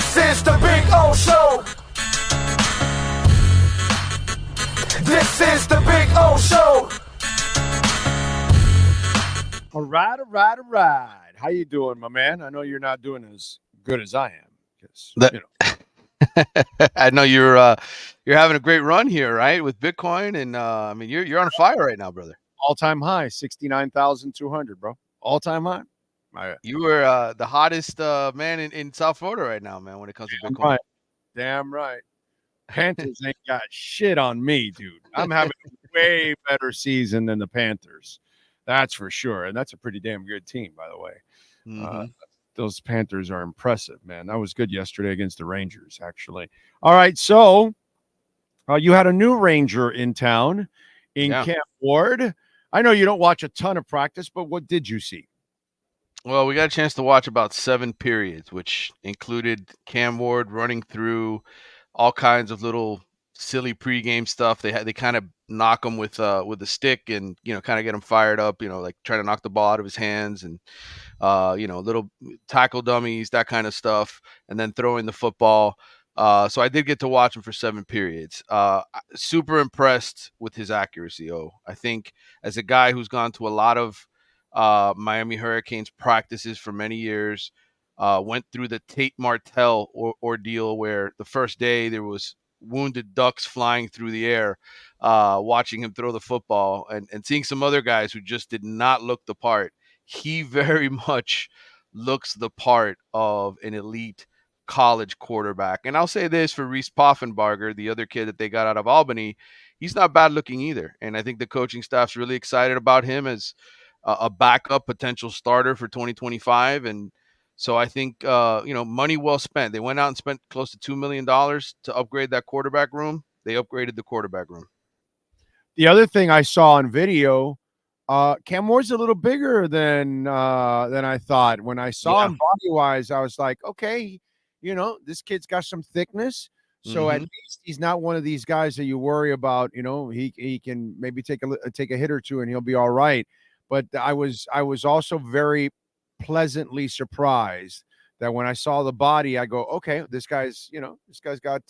This is the Big O Show. This is the Big O Show. All right. How you doing, my man? I know you're not doing as good as I am, because I know you're having a great run here, right, with Bitcoin, and I mean you're on fire right now, brother. All-time high, 69,200, bro. All-time high. You were the hottest man in South Florida right now, man, when it comes to Bitcoin. Right. Damn right. Panthers ain't got shit on me, dude. I'm having a way better season than the Panthers. That's for sure. And that's a pretty damn good team, by the way. Mm-hmm. Those Panthers are impressive, man. That was good yesterday against the Rangers, actually. All right, so you had a new Ranger in town in Camp Ward. I know you don't watch a ton of practice, but what did you see? Well, we got a chance to watch about 7 periods, which included Cam Ward running through all kinds of little silly pregame stuff. They kind of knock him with a stick and kind of get him fired up. Like trying to knock the ball out of his hands and little tackle dummies, that kind of stuff, and then throwing the football. So I did get to watch him for 7 periods. Super impressed with his accuracy. I think as a guy who's gone to a lot of Miami Hurricanes practices for many years, went through the Tate Martell ordeal where the first day there was wounded ducks flying through the air, watching him throw the football and seeing some other guys who just did not look the part. He very much looks the part of an elite college quarterback. And I'll say this for Reese Poffenbarger, the other kid that they got out of Albany, he's not bad looking either. And I think the coaching staff's really excited about him as a backup potential starter for 2025. And so I think, money well spent. They went out and spent close to $2 million to upgrade that quarterback room. They upgraded the quarterback room. The other thing I saw on video, Cam Ward's a little bigger than I thought. When I saw him body-wise, I was like, okay, this kid's got some thickness. So at least he's not one of these guys that you worry about. He can maybe take a hit or two and he'll be all right. But I was also very pleasantly surprised that when I saw the body, I go, okay, this guy's got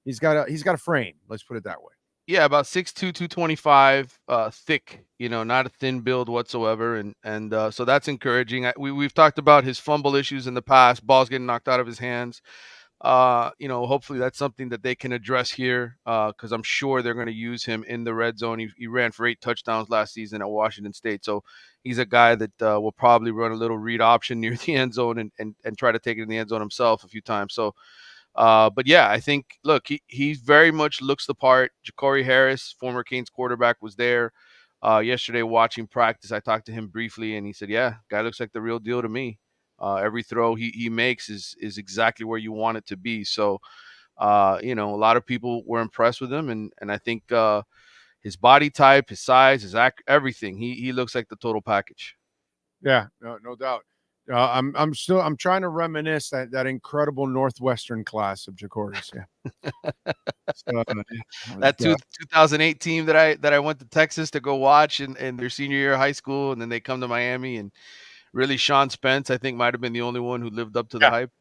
he's got a frame. Let's put it that way. Yeah, about 6'2", 225, thick, not a thin build whatsoever. And so that's encouraging. We've talked about his fumble issues in the past, balls getting knocked out of his hands. Hopefully that's something that they can address here, because I'm sure they're going to use him in the red zone. He ran for 8 touchdowns last season at Washington State. So he's a guy that will probably run a little read option near the end zone and try to take it in the end zone himself a few times. So, but yeah, I think, look, he very much looks the part. Ja'Cory Harris, former Canes quarterback, was there yesterday watching practice. I talked to him briefly, and he said, yeah, guy looks like the real deal to me. Every throw he makes is exactly where you want it to be. So, a lot of people were impressed with him, and I think his body type, his size, everything. He looks like the total package. Yeah, no doubt. I'm trying to reminisce that incredible Northwestern class of Ja'Cory's. Yeah. That 2008 team that I went to Texas to go watch in their senior year of high school, and then they come to Miami, and really Sean Spence, I think, might have been the only one who lived up to the hype.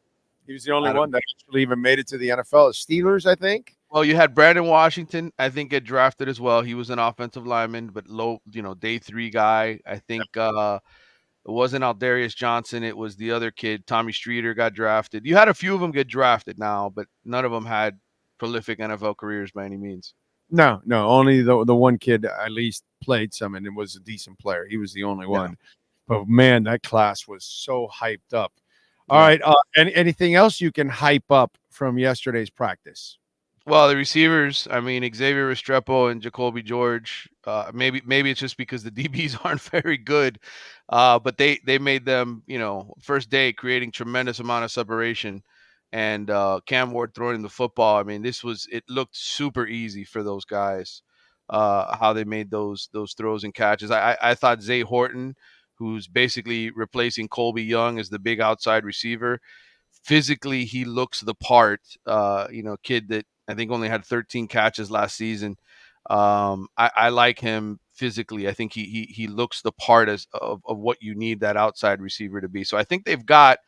He was the only one that actually even made it to the NFL. Steelers, I think. Well, you had Brandon Washington, I think, get drafted as well. He was an offensive lineman, but low, day 3 guy. I think it wasn't Aldarius Johnson. It was the other kid, Tommy Streeter, got drafted. You had a few of them get drafted now, but none of them had prolific NFL careers by any means. No, only the one kid at least played some, and it was a decent player. He was the only one. But man, that class was so hyped up. All right. And anything else you can hype up from yesterday's practice? Well, the receivers, I mean, Xavier Restrepo and Jacoby George, maybe it's just because the DBs aren't very good, but they made them, first day creating tremendous amount of separation. And Cam Ward throwing the football, I mean, it looked super easy for those guys, how they made those throws and catches. I thought Zay Horton, who's basically replacing Colby Young as the big outside receiver, physically he looks the part. Kid that I think only had 13 catches last season. I like him physically. I think he looks the part of what you need that outside receiver to be. So I think they've got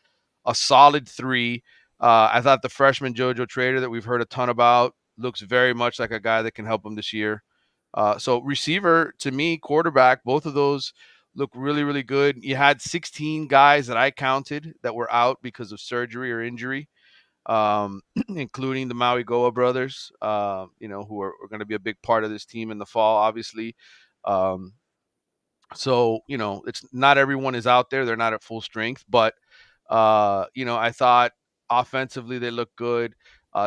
a solid 3. I thought the freshman JoJo Trader that we've heard a ton about looks very much like a guy that can help him this year. So receiver, to me, quarterback, both of those look really, really good. You had 16 guys that I counted that were out because of surgery or injury, including the Maui Goa brothers, who are going to be a big part of this team in the fall, obviously. So, it's not everyone is out there. They're not at full strength, but, I thought offensively they look good.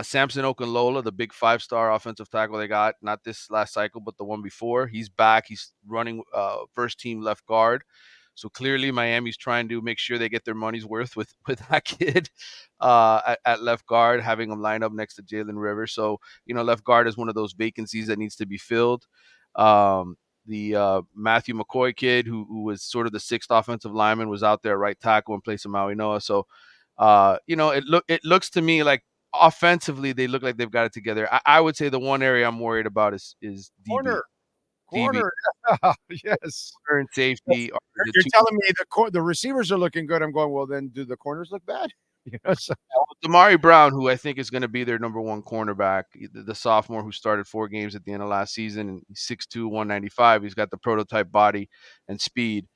Samson Okunlola, the big 5-star offensive tackle they got, not this last cycle, but the one before, he's back. He's running first team left guard. So clearly Miami's trying to make sure they get their money's worth with that kid at left guard, having him line up next to Jalen Rivers. So, left guard is one of those vacancies that needs to be filled. The Matthew McCoy kid, who was sort of the 6th offensive lineman, was out there at right tackle in place of Maui Noah. So, it looks to me like offensively they look like they've got it together. I would say the one area I'm worried about is DB. Corner. Yes. Corner and safety. You're telling me the receivers are looking good. I'm going, well, then do the corners look bad? So. Damari Brown, who I think is going to be their number 1 cornerback, the sophomore who started 4 games at the end of last season, and he's 6'2", 195. He's got the prototype body and speed.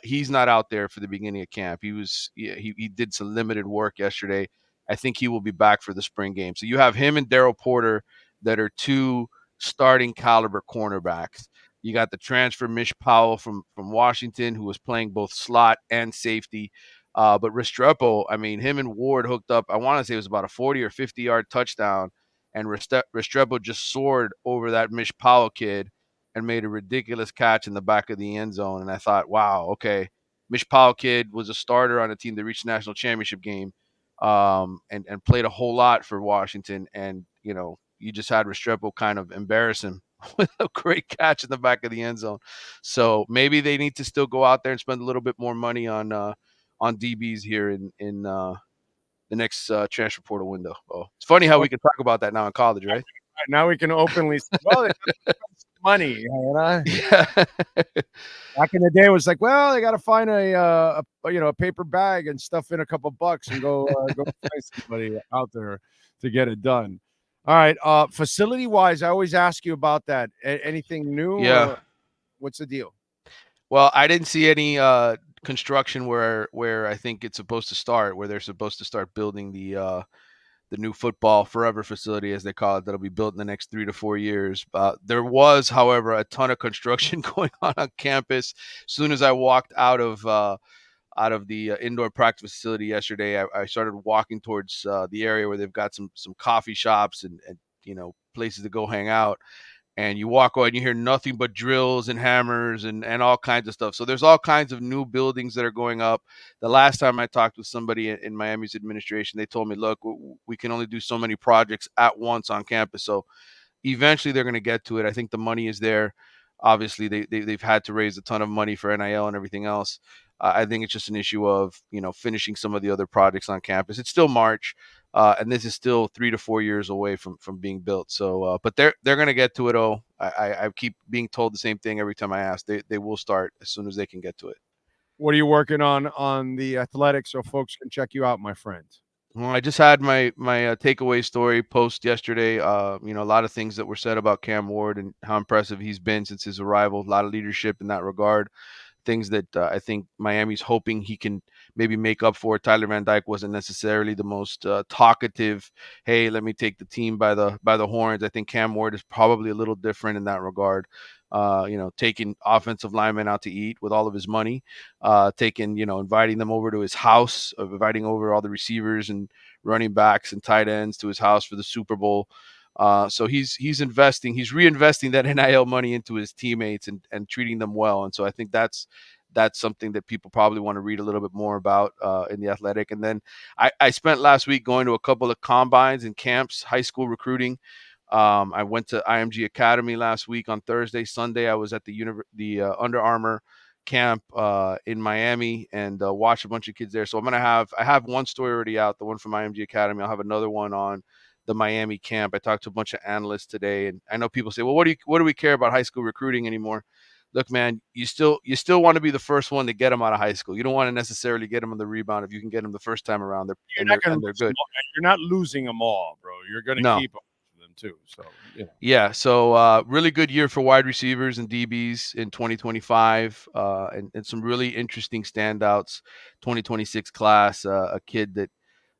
He's not out there for the beginning of camp. He did some limited work yesterday. I think he will be back for the spring game. So you have him and Daryl Porter that are 2 starting caliber cornerbacks. You got the transfer Mish Powell from Washington, who was playing both slot and safety. But Restrepo, I mean, him and Ward hooked up. I want to say it was about a 40 or 50-yard touchdown, and Restrepo just soared over that Mish Powell kid and made a ridiculous catch in the back of the end zone. And I thought, wow, okay, Mish Powell kid was a starter on a team that reached the national championship game, and played a whole lot for Washington. And you just had Restrepo kind of embarrass him with a great catch in the back of the end zone. So maybe they need to still go out there and spend a little bit more money on DBs here in the next transfer portal window. Oh, it's funny how we can talk about that now in college, right? Now we can openly say, well, they money. Yeah. Back in the day, it was like, well, they got to find a paper bag and stuff in a couple bucks and go find somebody out there to get it done. All right. Facility wise, I always ask you about that. Anything new? Yeah. What's the deal? Well, I didn't see any construction where I think it's supposed to start, where they're supposed to start building the new football forever facility, as they call it, that'll be built in the next 3 to 4 years. There was, however, a ton of construction going on campus. As soon as I walked out of the indoor practice facility yesterday, I started walking towards the area where they've got some coffee shops and places to go hang out. And you walk away and you hear nothing but drills and hammers and all kinds of stuff. So there's all kinds of new buildings that are going up. The last time I talked with somebody in Miami's administration, they told me, look, we can only do so many projects at once on campus. So eventually they're going to get to it. I think the money is there. Obviously, they've had to raise a ton of money for NIL and everything else. I think it's just an issue of finishing some of the other projects on campus. It's still March, and this is still 3 to 4 years away from being built. So, but they're going to get to it. I keep being told the same thing every time I ask. They will start as soon as they can get to it. What are you working on the athletics so folks can check you out, my friend? Well, I just had my takeaway story post yesterday. A lot of things that were said about Cam Ward and how impressive he's been since his arrival. A lot of leadership in that regard. Things that I think Miami's hoping he can maybe make up for. Tyler Van Dyke wasn't necessarily the most talkative. Hey, let me take the team by the horns. I think Cam Ward is probably a little different in that regard. Taking offensive linemen out to eat with all of his money, inviting them over to his house, inviting over all the receivers and running backs and tight ends to his house for the Super Bowl. So he's reinvesting that NIL money into his teammates and treating them well. And so I think that's something that people probably want to read a little bit more about in the Athletic. And then I spent last week going to a couple of combines and camps, high school recruiting. I went to IMG Academy last week on Thursday. Sunday, I was at the Under Armour camp in Miami and watched a bunch of kids there. So I have one story already out, the one from IMG Academy. I'll have another one on the Miami camp. I talked to a bunch of analysts today, and I know people say, well, what do we care about high school recruiting anymore? look, man, you still want to be the first one to get them out of high school. You don't want to necessarily get them on the rebound. If you can get them the first time around, they're good. You're not losing them all, bro. You're going to keep them too. So So really good year for wide receivers and DBs in 2025, and some really interesting standouts. 2026 class, a kid that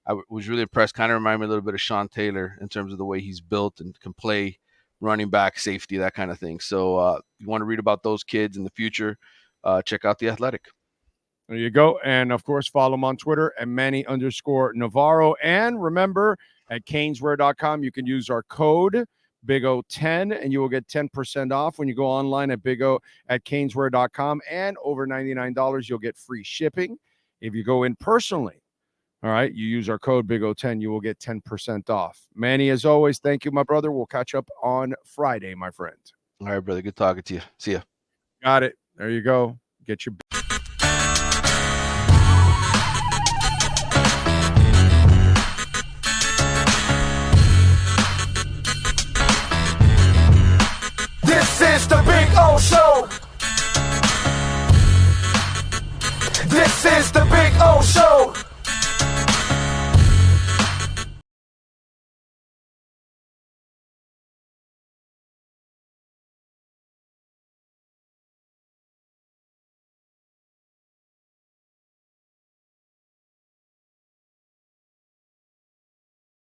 I was really impressed. Kind of reminded me a little bit of Sean Taylor in terms of the way he's built and can play running back, safety, that kind of thing. So you want to read about those kids in the future, check out The Athletic. There you go. And of course, follow him on Twitter at Manny_Navarro. And remember, at caneswear.com, you can use our code BIGO10 and you will get 10% off when you go online at caneswear.com, and over $99 you'll get free shipping. If you go in personally, all right, you use our code BIGO10, you will get 10% off. Manny, as always, thank you, my brother. We'll catch up on Friday, my friend. All right, brother. Good talking to you. See ya. Got it. There you go. Get your